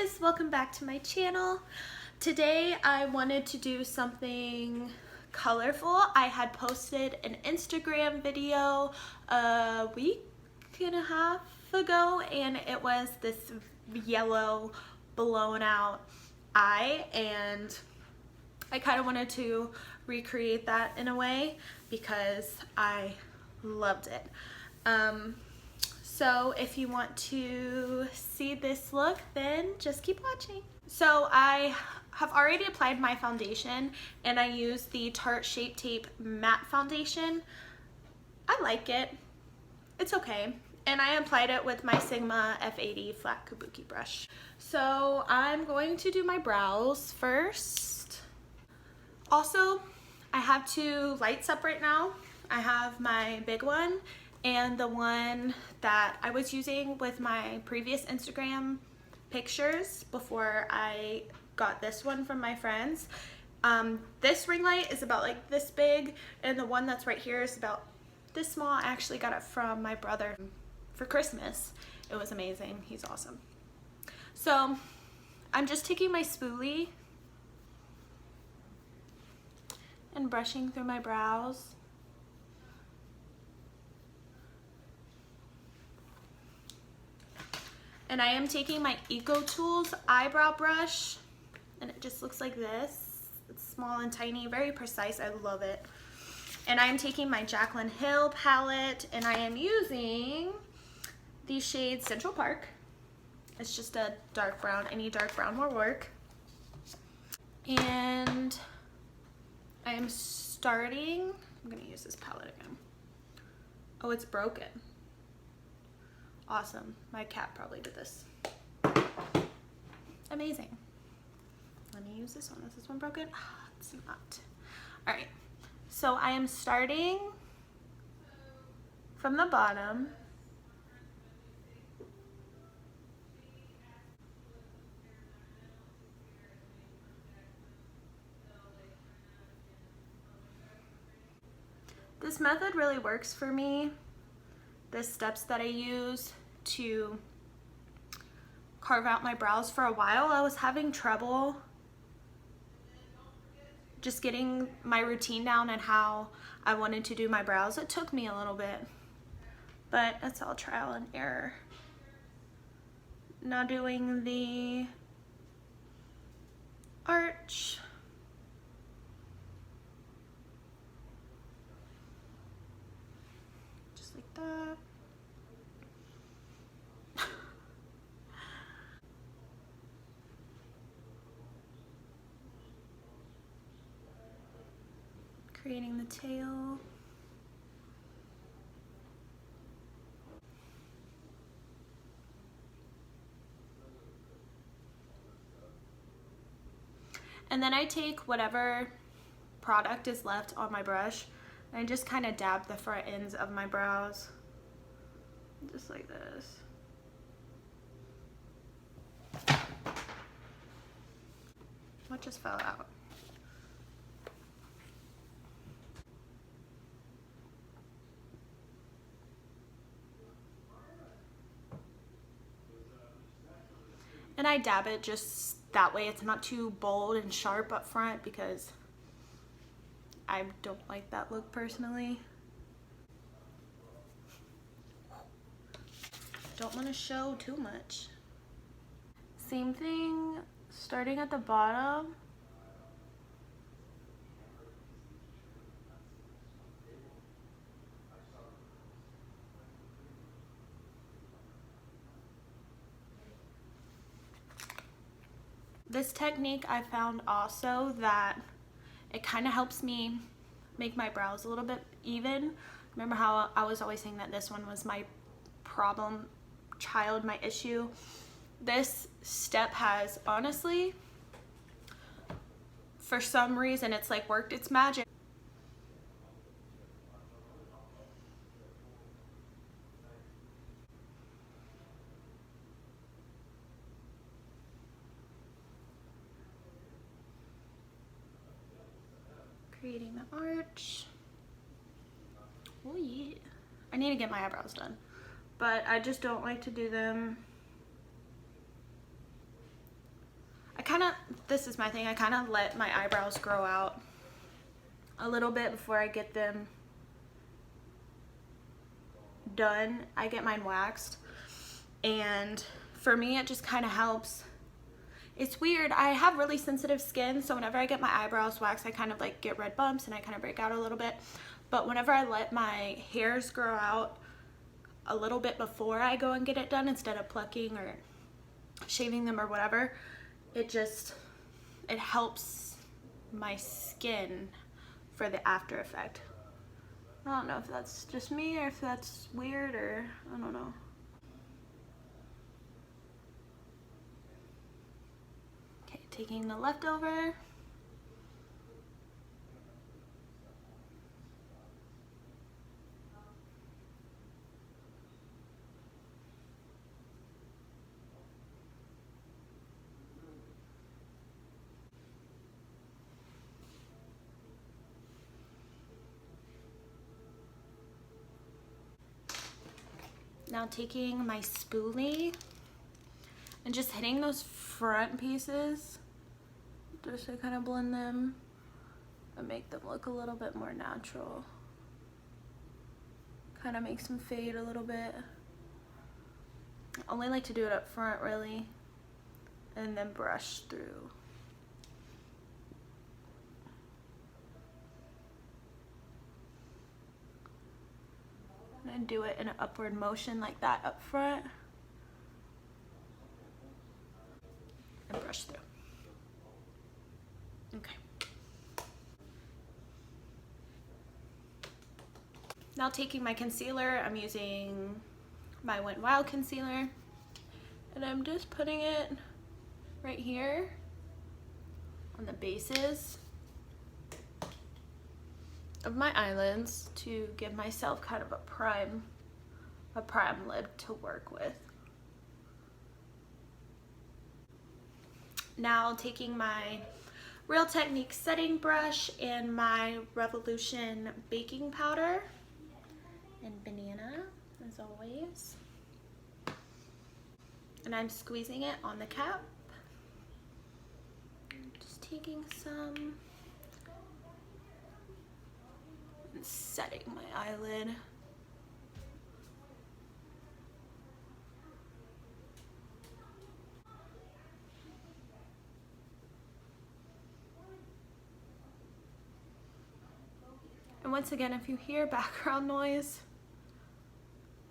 guys, welcome back to my channel. Today I wanted to do something colorful. I had posted an Instagram video a week and a half ago and it was this yellow blown out eye, and I kind of wanted to recreate that in a way because I loved it. So if you want to see this look, then just keep watching. So I have already applied my foundation and I use the Tarte Shape Tape Matte Foundation. I like it. It's okay. And I applied it with my Sigma F80 flat kabuki brush. So I'm going to do my brows first. Also, I have two lights up right now. I have my big one and the one that I was using with my previous Instagram pictures before I got this one from my friends. This ring light is about like this big, and the one that's right here is about this small. I actually got it from my brother for Christmas. It was amazing. He's awesome. So I'm just taking my spoolie and brushing through my brows. And I am taking my EcoTools eyebrow brush, and it just looks like this. It's small and tiny, very precise. I love it. And I am taking my Jaclyn Hill palette, and I am using the shade Central Park. It's just a dark brown. Any dark brown will work. And I am starting, I'm gonna use this palette again. Oh, it's broken. Awesome. My cat probably did this. Amazing. Let me use this one. Is this one broken? It's not. All right. So I am starting from the bottom. This method really works for me. The steps that I use to carve out my brows. For a while I was having trouble just getting my routine down and how I wanted to do my brows. It took me a little bit, but that's all trial and error. Now doing the arch. Just like that. Creating the tail. And then I take whatever product is left on my brush and I just kind of dab the front ends of my brows. Just like this. What just fell out? And I dab it just that way it's not too bold and sharp up front because I don't like that look personally. Don't want to show too much. Same thing, starting at the bottom. This technique I found also that it kind of helps me make my brows a little bit even. Remember how I was always saying that this one was my problem child, my issue? This step has, honestly, for some reason, it's like worked its magic. Creating the arch. Oh yeah. I need to get my eyebrows done, but I just don't like to do them this is my thing, I kind of let my eyebrows grow out a little bit before I get them done. I get mine waxed, and for me it just kind of helps. It's weird, I have really sensitive skin, so whenever I get my eyebrows waxed I kind of like get red bumps and I kind of break out a little bit. But whenever I let my hairs grow out a little bit before I go and get it done, instead of plucking or shaving them or whatever, it helps my skin for the after effect. I don't know if that's just me or if that's weird, or I don't know. Okay, taking the leftover. Now taking my spoolie and just hitting those front pieces just to kind of blend them and make them look a little bit more natural. Kind of makes them fade a little bit. I only like to do it up front really, and then brush through. And do it in an upward motion like that up front and brush through. Okay. Now taking my concealer, I'm using my Wet n Wild concealer, and I'm just putting it right here on the bases of my eyelids to give myself kind of a prime lid to work with. Now taking my Real Techniques setting brush and my Revolution baking powder and banana, as always, and I'm squeezing it on the cap. Just taking some and setting my eyelid. And once again, if you hear background noise,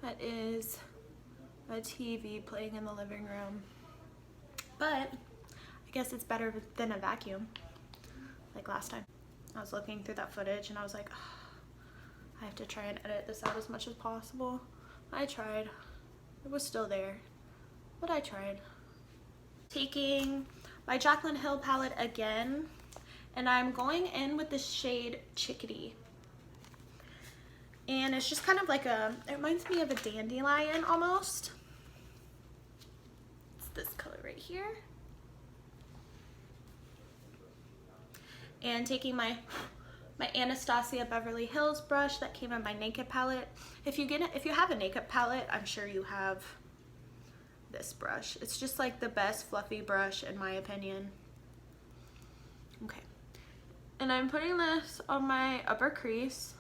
that is a TV playing in the living room. But I guess it's better than a vacuum, like last time. I was looking through that footage and I was like, oh, I have to try and edit this out as much as possible. I tried. It was still there, but I tried. Taking my Jaclyn Hill palette again, and I'm going in with the shade Chickadee. And it's just kind of like it reminds me of a dandelion almost. It's this color right here. And taking my Anastasia Beverly Hills brush that came in my Naked palette. If you have a Naked palette, I'm sure you have this brush. It's just like the best fluffy brush in my opinion. Okay. And I'm putting this on my upper crease.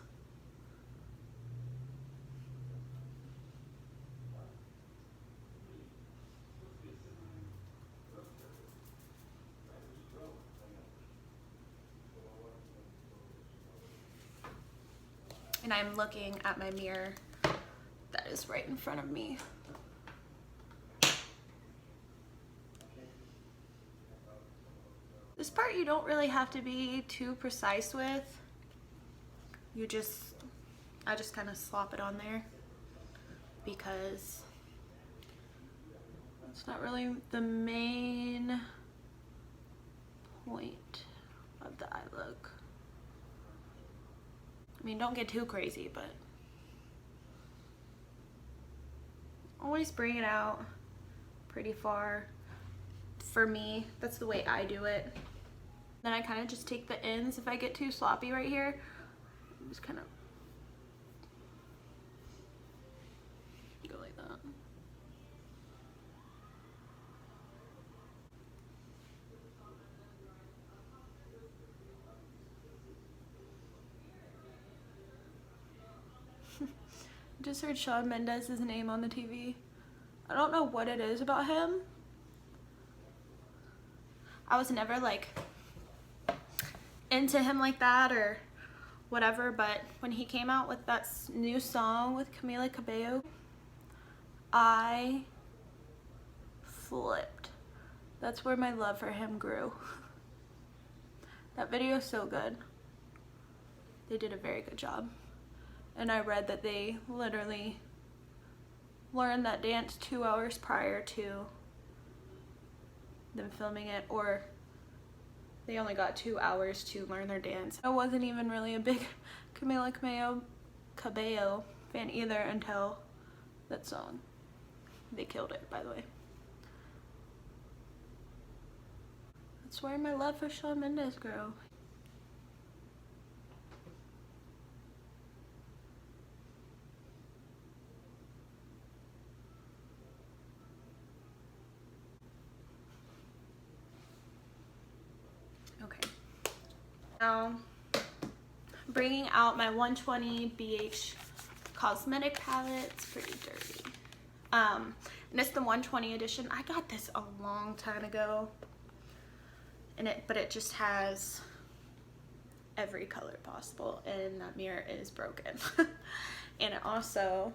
And I'm looking at my mirror that is right in front of me. This part you don't really have to be too precise with. I just kind of slop it on there because it's not really the main point of the eye look. I mean, don't get too crazy, but always bring it out pretty far. For me, that's the way I do it. Then I kind of just take the ends. If I get too sloppy right here, just kind of go like that. just heard Shawn Mendes' name on the TV. I don't know what it is about him. I was never like into him like that or whatever, but when he came out with that new song with Camila Cabello, I flipped. That's where my love for him grew. That video is so good. They did a very good job. And I read that they literally learned that dance 2 hours prior to them filming it, or they only got 2 hours to learn their dance. I wasn't even really a big Camila Cabello fan either until that song. They killed it, by the way. That's where my love for Shawn Mendes grew. Okay. Now, bringing out my 120 BH Cosmetic palette. It's pretty dirty. And it's the 120 edition. I got this a long time ago. But it just has every color possible, and that mirror is broken. And it also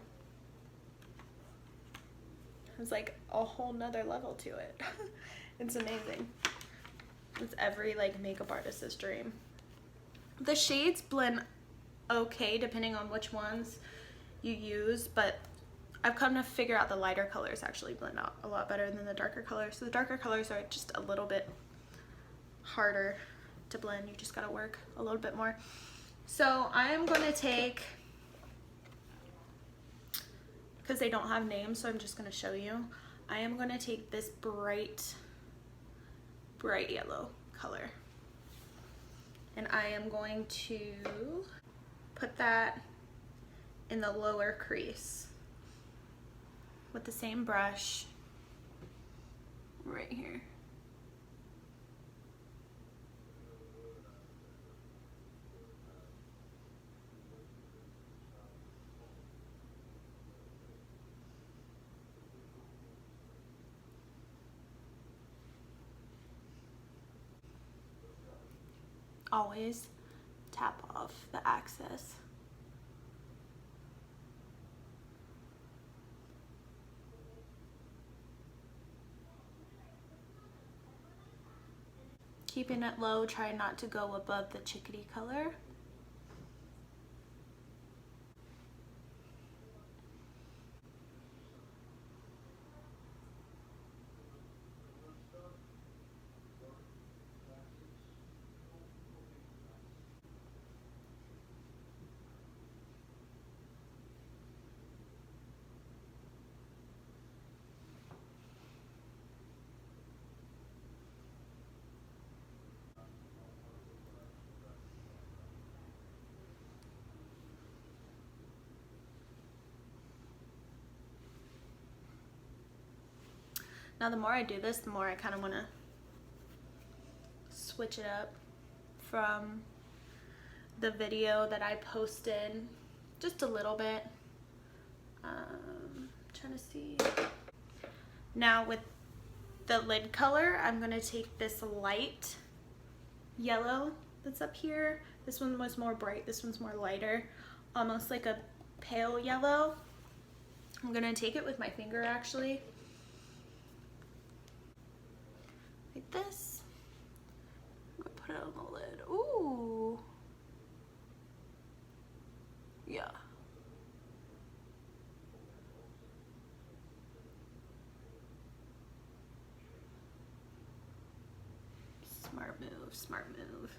has like a whole nother level to it. It's amazing. It's every like makeup artist's dream. The shades blend okay depending on which ones you use, but I've come to figure out the lighter colors actually blend out a lot better than the darker colors. So the darker colors are just a little bit harder to blend. You just gotta work a little bit more. So I am gonna take, because they don't have names, so I'm just gonna show you. I am gonna take this bright yellow color, and I am going to put that in the lower crease with the same brush right here. Always tap off the excess. Keeping it low, try not to go above the chickadee color. Now the more I do this, the more I kind of want to switch it up from the video that I posted just a little bit. Trying to see. Now with the lid color, I'm going to take this light yellow that's up here. This one was more bright, this one's more lighter, almost like a pale yellow. I'm going to take it with my finger actually. Like this. I'm gonna put it on the lid. Ooh. Yeah. Smart move, smart move.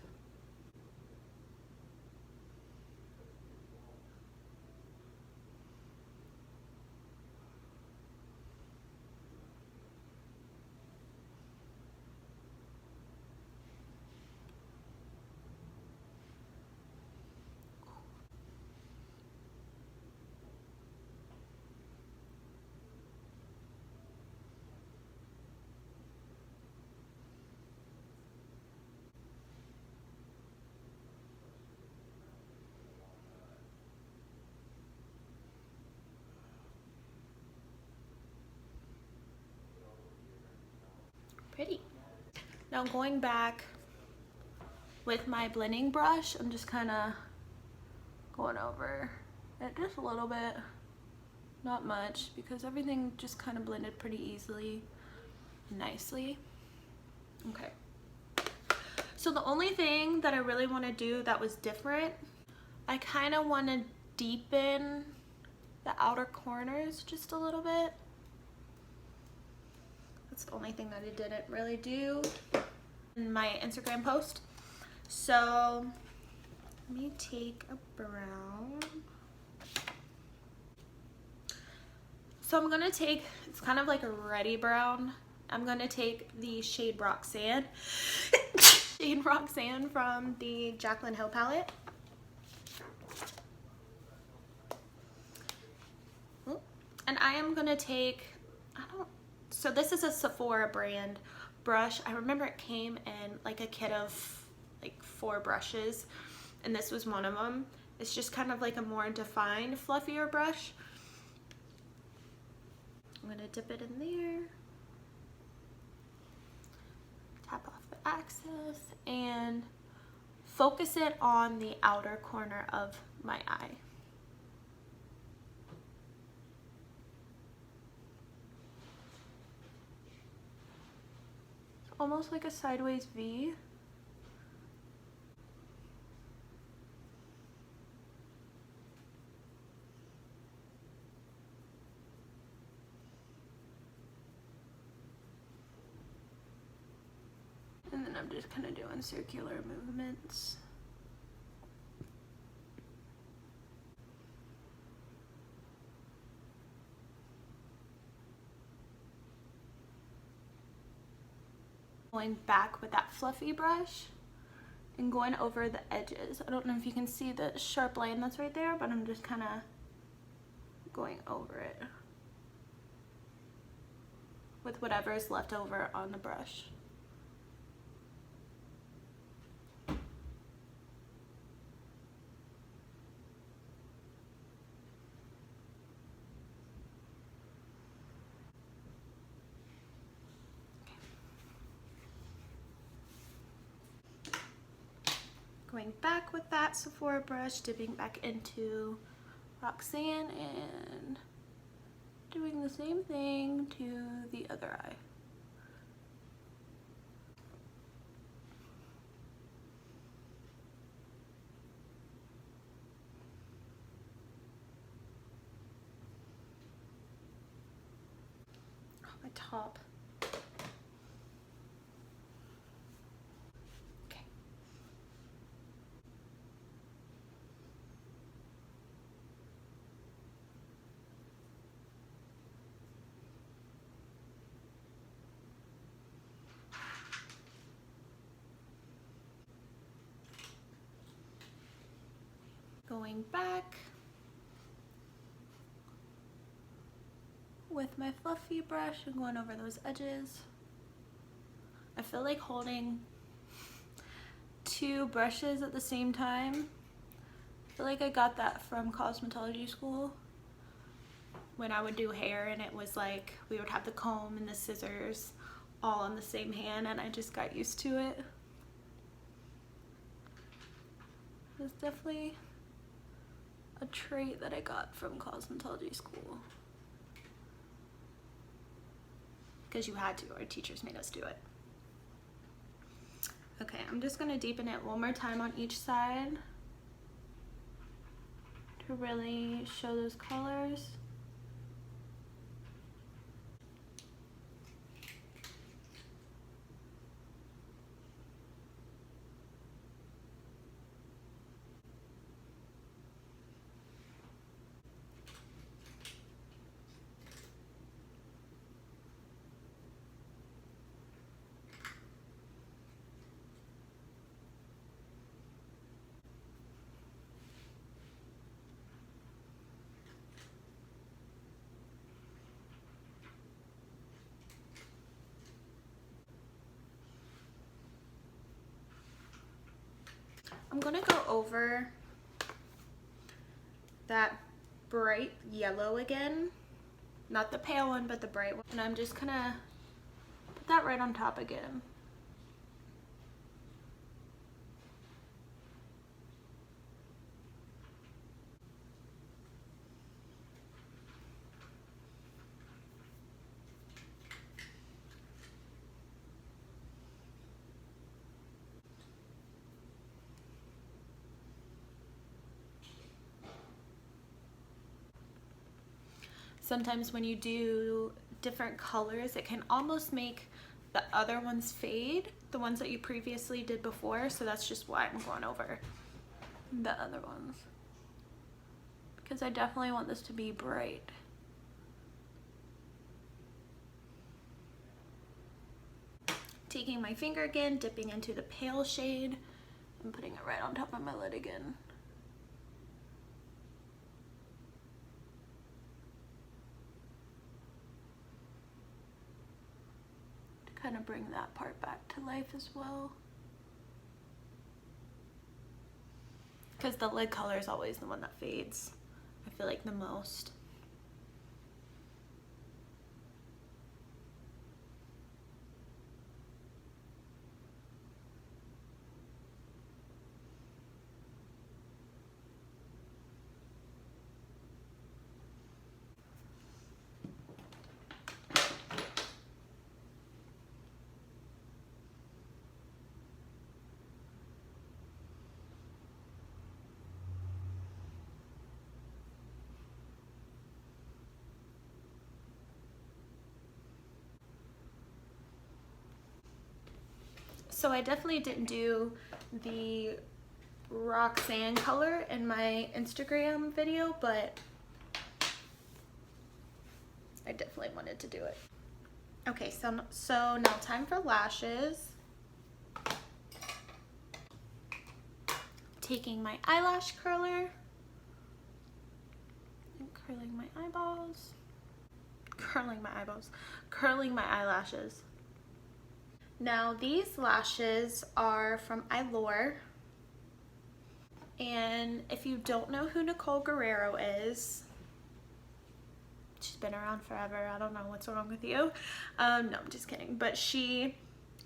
Pretty. Now going back with my blending brush, I'm just kind of going over it just a little bit, not much, because everything just kind of blended pretty easily, nicely. Okay. So the only thing that I really want to do that was different, I kind of want to deepen the outer corners just a little bit. That's the only thing that I didn't really do in my Instagram post. So let me take a brown. So I'm gonna take, it's kind of like a reddy brown. I'm gonna take the shade Roxanne. Shade Roxanne from the Jaclyn Hill palette. And I am gonna take, so this is a Sephora brand brush. I remember it came in like a kit of like 4 brushes, and this was one of them. It's just kind of like a more defined, fluffier brush. I'm gonna dip it in there, tap off the excess, and focus it on the outer corner of my eye. It's almost like a sideways V. And then I'm just kind of doing circular movements. Going back with that fluffy brush and going over the edges. I don't know if you can see the sharp line that's right there, but I'm just kind of going over it with whatever is left over on the brush. Going back with that Sephora brush, dipping back into Roxanne and doing the same thing to the other eye. Oh, my top. Going back with my fluffy brush and going over those edges. I feel like holding 2 brushes at the same time. I feel like I got that from cosmetology school when I would do hair, and it was like we would have the comb and the scissors all on the same hand, and I just got used to it. It was definitely a trait that I got from cosmetology school. Because you had to, our teachers made us do it. Okay, I'm just gonna deepen it one more time on each side to really show those colors. I'm gonna go over that bright yellow again. Not the pale one, but the bright one. And I'm just gonna put that right on top again. Sometimes when you do different colors, it can almost make the other ones fade, the ones that you previously did before, so that's just why I'm going over the other ones, because I definitely want this to be bright. Taking my finger again, dipping into the pale shade, and putting it right on top of my lid again. Kind of bring that part back to life as well, because the lid color is always the one that fades, I feel like, the most. So I definitely didn't do the Roxanne color in my Instagram video, but I definitely wanted to do it. Okay, so now time for lashes. Taking my eyelash curler and curling my eyeballs. Curling my eyelashes. Now these lashes are from Eylure, and if you don't know who Nicole Guerrero is, she's been around forever. I don't know what's wrong with you. No, I'm just kidding. But she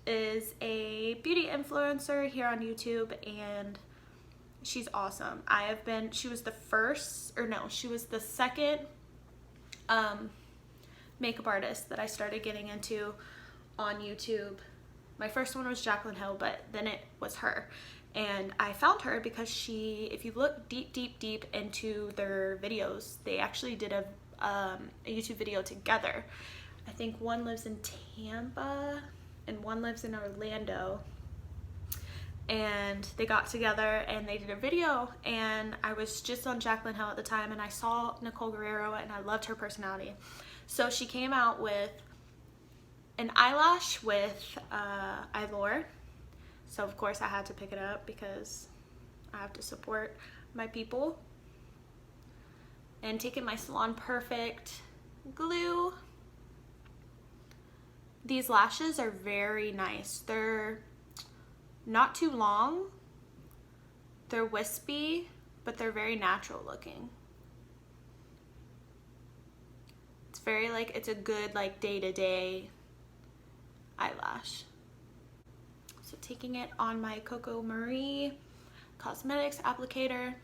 is a beauty influencer here on YouTube, and she's awesome. She was the second makeup artist that I started getting into on YouTube. My first one was Jaclyn Hill, but then it was her. And I found her because if you look deep into their videos, they actually did a YouTube video together. I think one lives in Tampa and one lives in Orlando. And they got together and they did a video, and I was just on Jaclyn Hill at the time, and I saw Nicole Guerrero and I loved her personality. So she came out with an eyelash with Eylure. So of course I had to pick it up because I have to support my people. And taking my Salon Perfect glue. These lashes are very nice. They're not too long. They're wispy, but they're very natural looking. It's very it's a good day-to-day eyelash. So taking it on my Coco Marie Cosmetics applicator,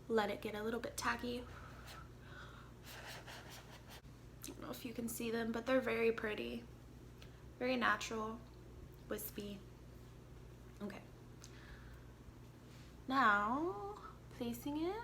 let it get a little bit tacky. I don't know if you can see them, but they're very pretty, very natural, wispy. Okay, now placing it.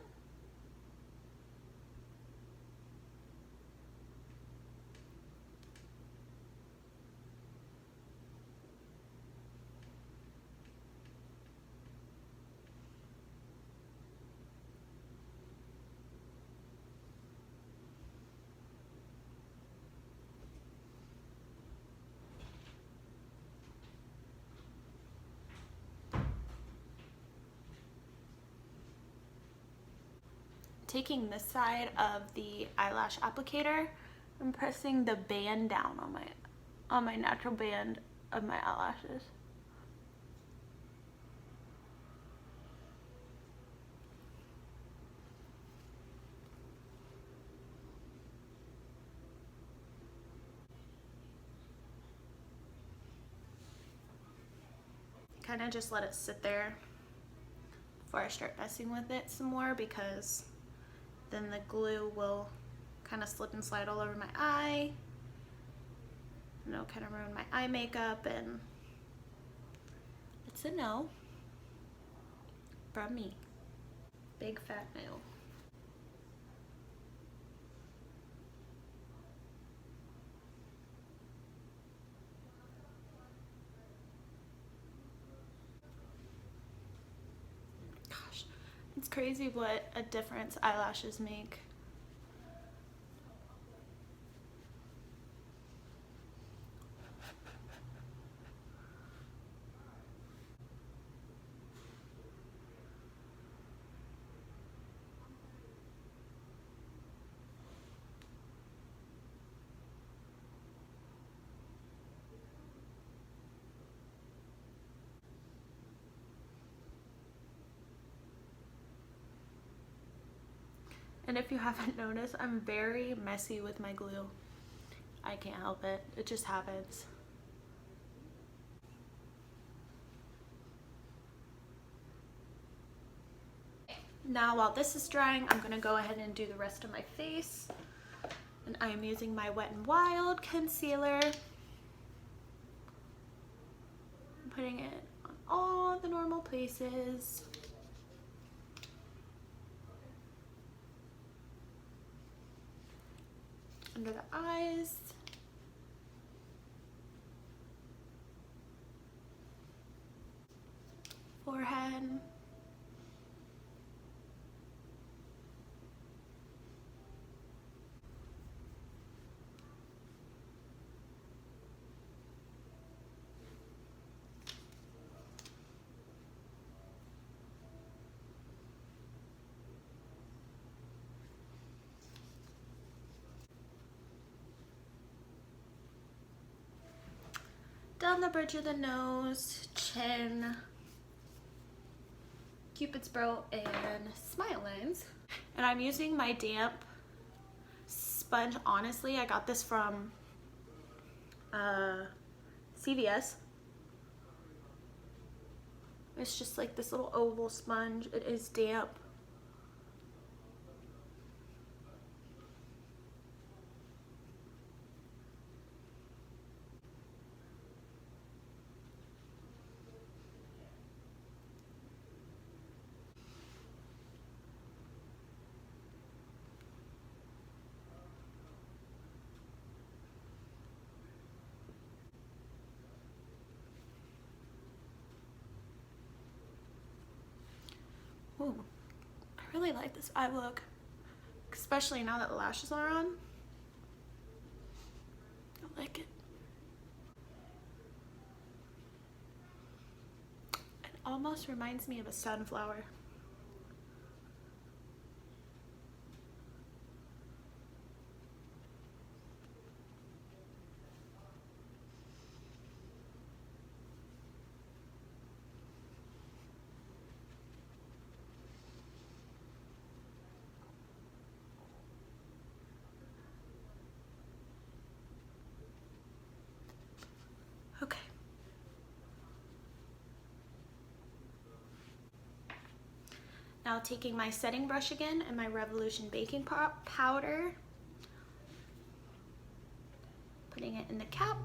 Taking this side of the eyelash applicator, I'm pressing the band down on my natural band of my eyelashes. kind of just let it sit there before I start messing with it some more, because then the glue will kind of slip and slide all over my eye and it'll kind of ruin my eye makeup, and it's a no from me. Big fat no. Gosh, it's crazy what a difference eyelashes make. And if you haven't noticed, I'm very messy with my glue. I can't help it. It just happens. Now while this is drying, I'm gonna go ahead and do the rest of my face. And I am using my Wet n Wild concealer. I'm putting it on all the normal places. Under the eyes. Forehead. Down the bridge of the nose, chin, Cupid's bow, and smile lines. And I'm using my damp sponge. Honestly, I got this from CVS. It's just like this little oval sponge. It is damp. Ooh, I really like this eye look, especially now that the lashes are on. I like it. It almost reminds me of a sunflower. Okay. Now taking my setting brush again and my Revolution baking powder, putting it in the cap.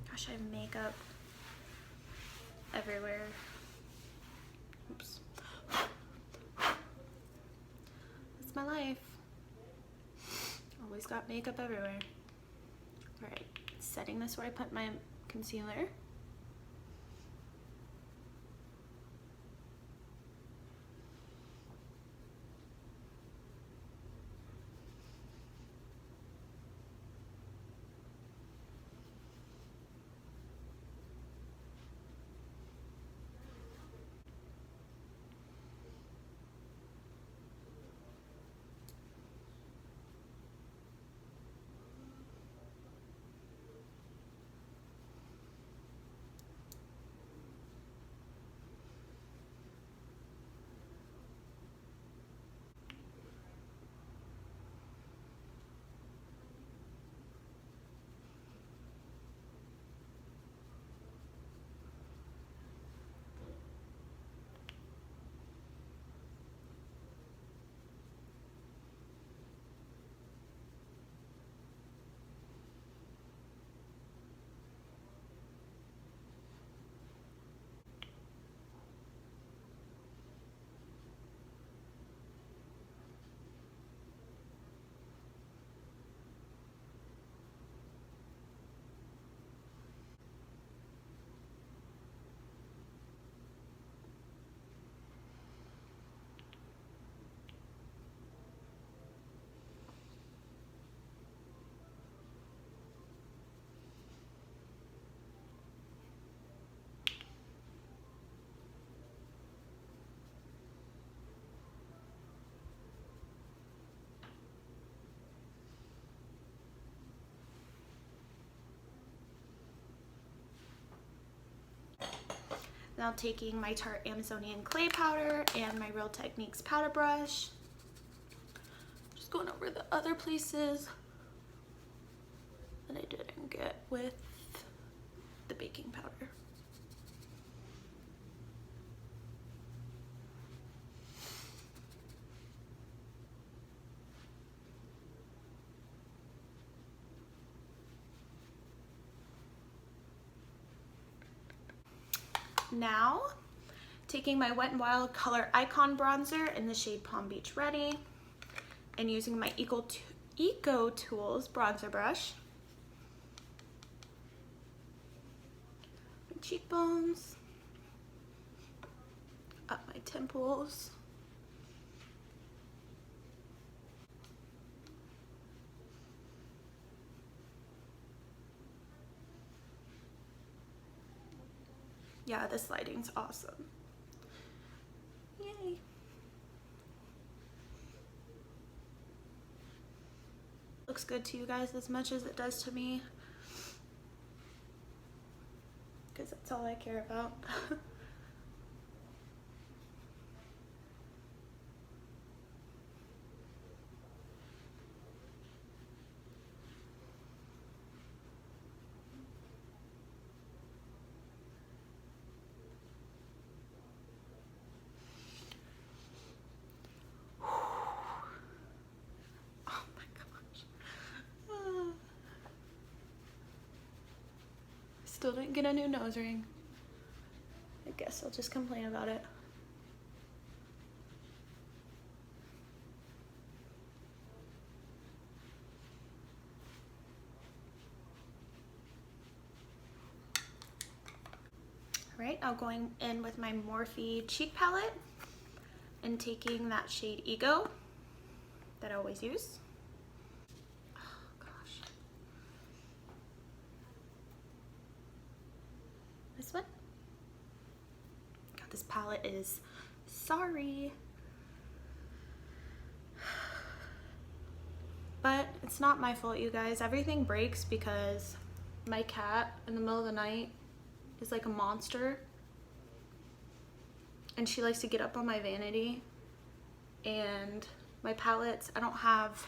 Gosh, I have makeup everywhere. Oops. That's my life. Always got makeup everywhere. All right, setting this where I put my concealer. now taking my Tarte Amazonian clay powder and my Real Techniques powder brush. Just going over the other places that I didn't get with the baking powder. Now, taking my Wet n Wild Color Icon Bronzer in the shade Palm Beach Ready and using my Eco Tools bronzer brush. My cheekbones, up my temples. Yeah, this lighting's awesome. Yay. Looks good to you guys as much as it does to me, because that's all I care about. Still didn't get a new nose ring. I guess I'll just complain about it. Alright, now going in with my Morphe cheek palette and taking that shade Ego that I always use. This one. God, this palette is sorry. But it's not my fault, you guys. Everything breaks because my cat in the middle of the night is like a monster. And she likes to get up on my vanity. And my palettes, I don't have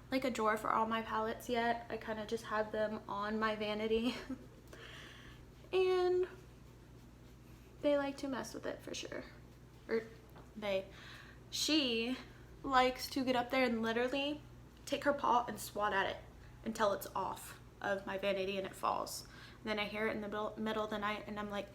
like a drawer for all my palettes yet. I kind of just have them on my vanity. And they like to mess with it for sure. She likes to get up there and literally take her paw and swat at it until it's off of my vanity and it falls. And then I hear it in the middle of the night and I'm like,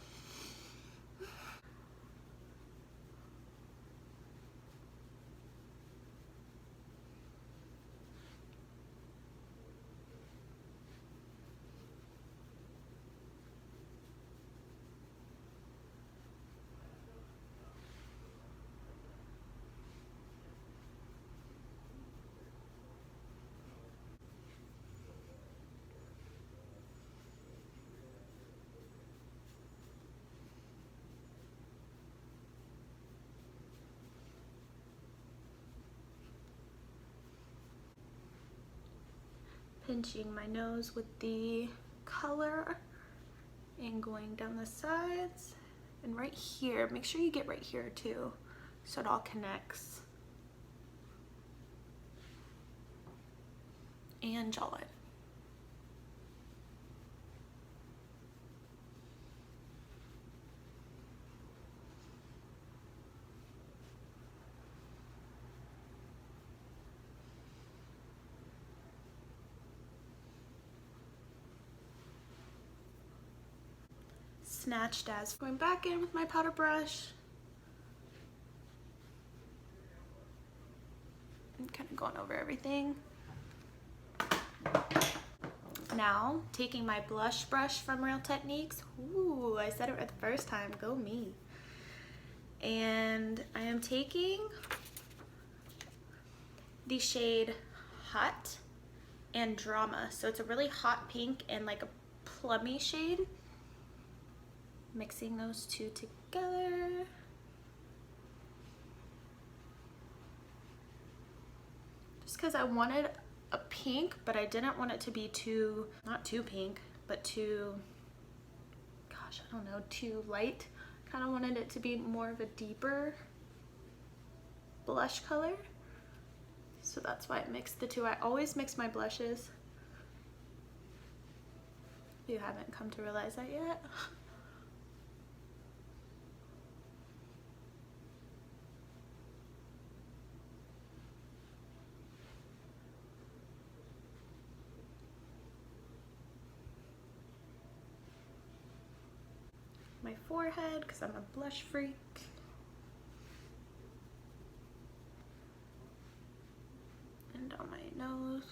pinching my nose with the color and going down the sides and right here. Make sure you get right here too so it all connects. And jawline. Snatched as. Going back in with my powder brush and kind of going over everything. Now taking my blush brush from Real Techniques. Ooh, I said it right the first time. Go me. And I am taking the shade Hot and Drama. So it's a really hot pink and like a plummy shade. Mixing those two together. Just because I wanted a pink, but I didn't want it to be too, not too pink, but too, God, gosh, I don't know, too light. Kind of wanted it to be more of a deeper blush color. So that's why I mixed the two. I always mix my blushes. You haven't come to realize that yet. My forehead, because I'm a blush freak. And on my nose.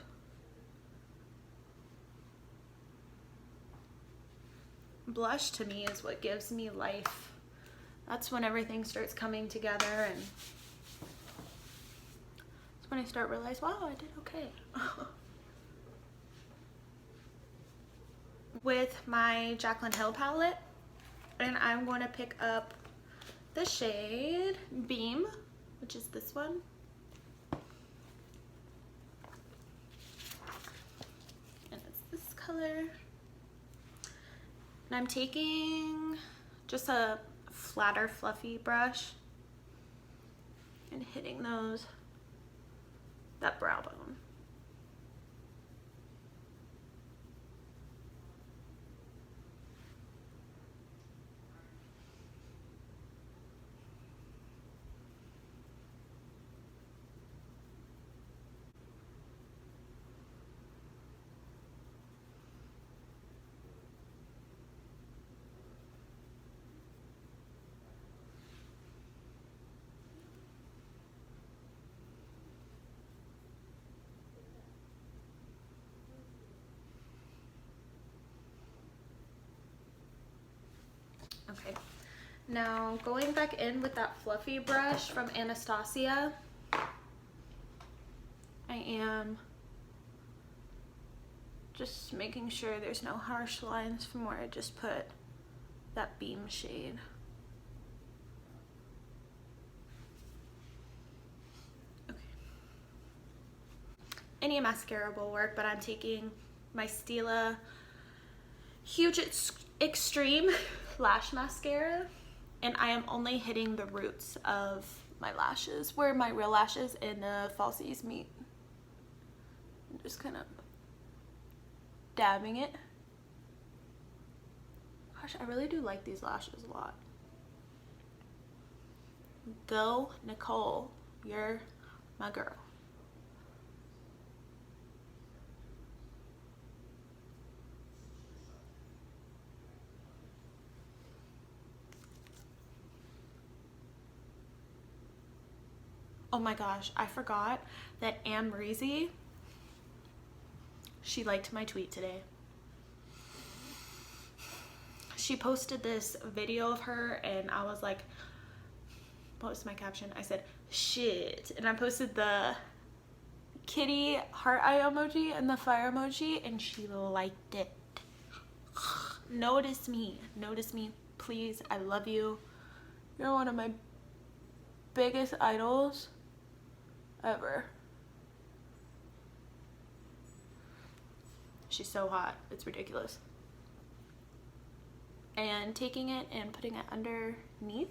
Blush to me is what gives me life. That's when everything starts coming together, and that's when I start realize, wow, I did okay. With my Jaclyn Hill palette, and I'm going to pick up the shade Beam, which is this one. And it's this color. And I'm taking just a flatter, fluffy brush and hitting that brow bone. Okay, now going back in with that fluffy brush from Anastasia, I am just making sure there's no harsh lines from where I just put that Beam shade. Okay. Any mascara will work, but I'm taking my Stila Huge Extreme Lash Mascara, and I am only hitting the roots of my lashes, where my real lashes and the falsies meet. I'm just kind of dabbing it. Gosh, I really do like these lashes a lot. Go, Nicole, you're my girl. Oh my gosh, I forgot that Anne Marie, she liked my tweet today. She posted this video of her, and I was like, what was my caption? I said, shit. And I posted the kitty heart eye emoji and the fire emoji, and she liked it. Notice me, please. I love you. You're one of my biggest idols ever. She's so hot, it's ridiculous. And taking it and putting it underneath,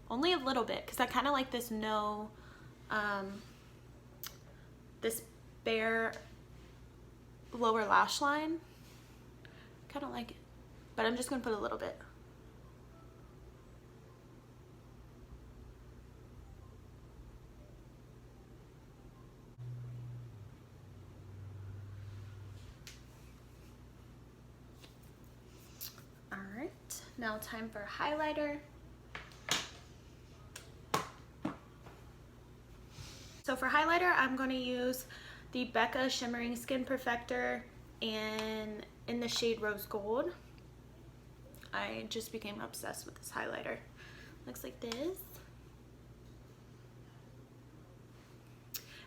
only a little bit, because I kind of like this this bare lower lash line. Kind of like it, but I'm just gonna put a little bit. Alright, now time for highlighter. So for highlighter, I'm going to use the Becca Shimmering Skin Perfector in the shade Rose Gold. I just became obsessed with this highlighter. Looks like this.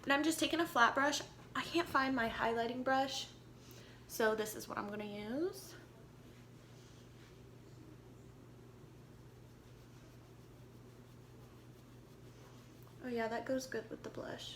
And I'm just taking a flat brush. I can't find my highlighting brush, so this is what I'm going to use. Oh yeah, that goes good with the blush.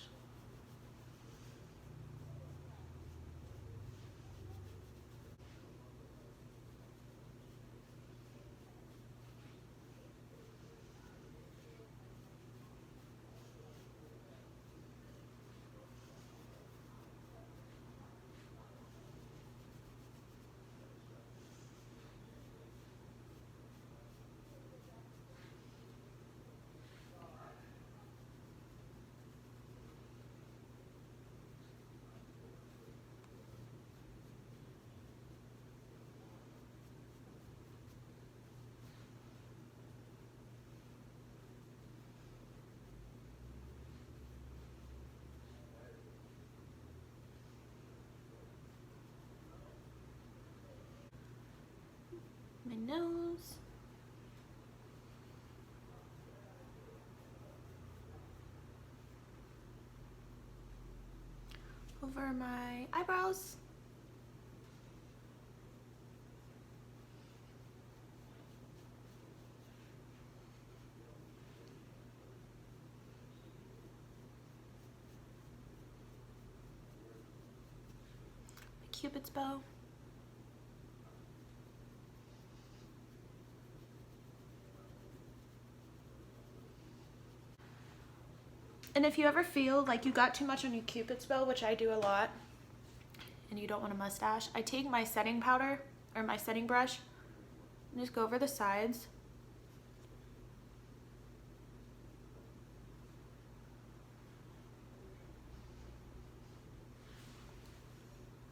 my nose. Over my eyebrows. My Cupid's bow. And if you ever feel like you got too much on your Cupid's bow, which I do a lot, and you don't want a mustache, I take my setting powder or my setting brush and just go over the sides.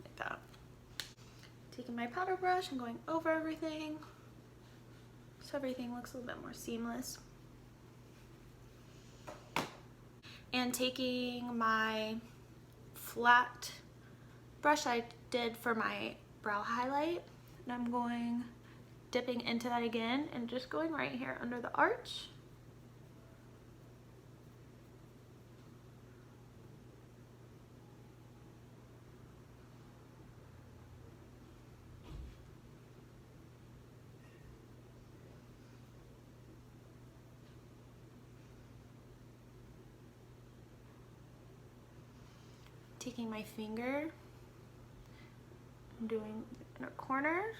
Like that. Taking my powder brush and going over everything so everything looks a little bit more seamless. And taking my flat brush I did for my brow highlight, and I'm going dipping into that again and just going right here under the arch. Taking my finger, I'm doing the inner corners.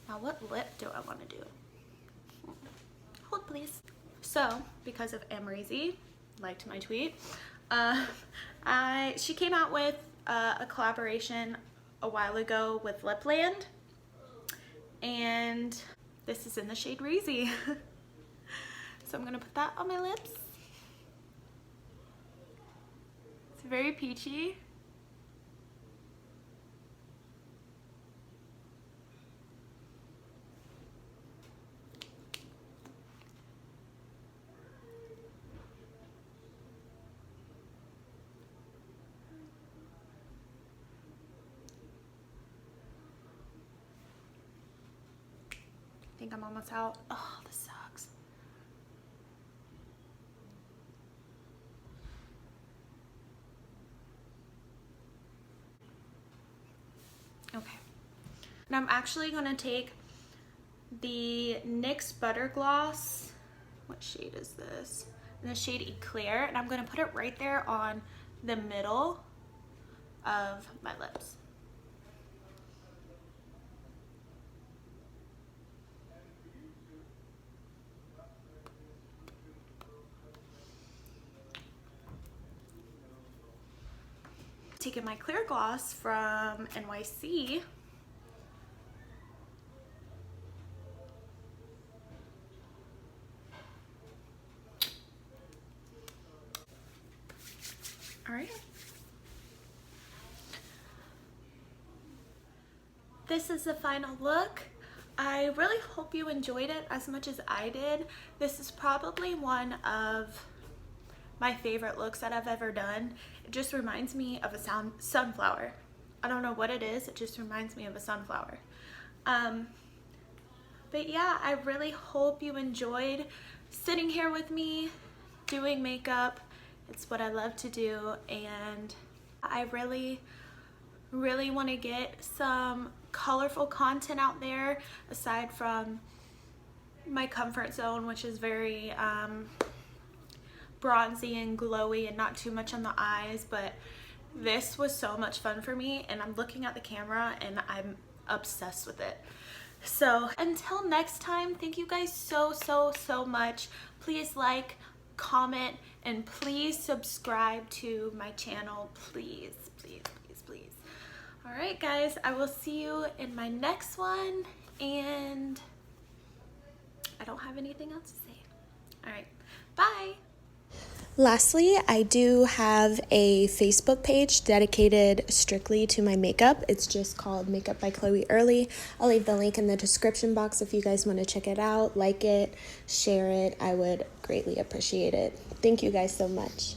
Now what lip do I want to do? Hold please. So, because of Amrezy, liked my tweet, she came out with a collaboration a while ago with Lipland, and this is in the shade Reezy. So I'm gonna put that on my lips. It's very peachy. I think I'm almost out. Oh, this sucks. Okay. Now I'm actually gonna take the NYX Butter Gloss. What shade is this? In the shade Eclair, and I'm gonna put it right there on the middle of my lips. Taking my clear gloss from NYC. All right. This is the final look. I really hope you enjoyed it as much as I did. This is probably one of my favorite looks that I've ever done. It just reminds me of a sunflower. I don't know what it is, it just reminds me of a sunflower. But yeah, I really hope you enjoyed sitting here with me doing makeup. It's what I love to do, and I really want to get some colorful content out there aside from my comfort zone, which is very bronzy and glowy and not too much on the eyes. But this was so much fun for me, and I'm looking at the camera and I'm obsessed with it. So until next time, thank you guys so much. Please like, comment, and please subscribe to my channel, please. All right guys, I will see you in my next one, and I don't have anything else to say. All right, bye. Lastly, I do have a Facebook page dedicated strictly to my makeup. It's just called Makeup by Chloe Early. I'll leave the link in the description box if you guys want to check it out, like it, share it. I would greatly appreciate it. Thank you guys so much.